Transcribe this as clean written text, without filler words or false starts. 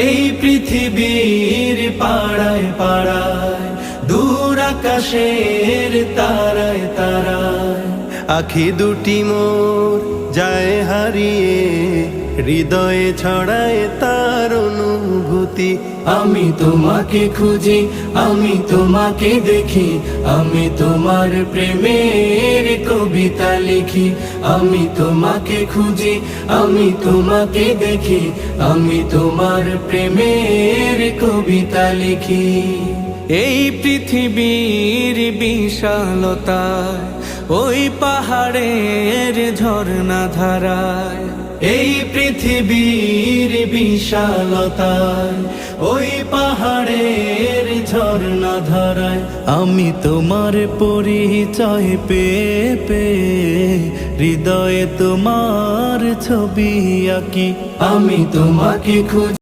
এই পৃথিবীর পাড়ায় পাড়ায়, দূর আকাশের তারায় তারায়, আখি দুটি মোর যায় হারিয়ে, হৃদয়ে ছড়ায় তার অনুভূতি। আমি তোমাকে খুঁজি, আমি তোমাকে দেখি, আমি তোমার প্রেমের কবিতা লিখি। আমি তোমাকে খুঁজি, আমি তোমাকে দেখি, আমি তোমার প্রেমের কবিতা লিখি। এই পৃথিবীর বিশালতায়, ওই পাহাড়ের ঝর্ণা ধারায়, এই পৃথিবীর বিশালতায়, ওই পাহাড়ের ঝর্ণা ধারায়, আমি তোমার পরিচয় পেয়ে পেয়ে, হৃদয়ে তোমার ছবি আঁকি। আমি তোমাকে খুঁজি।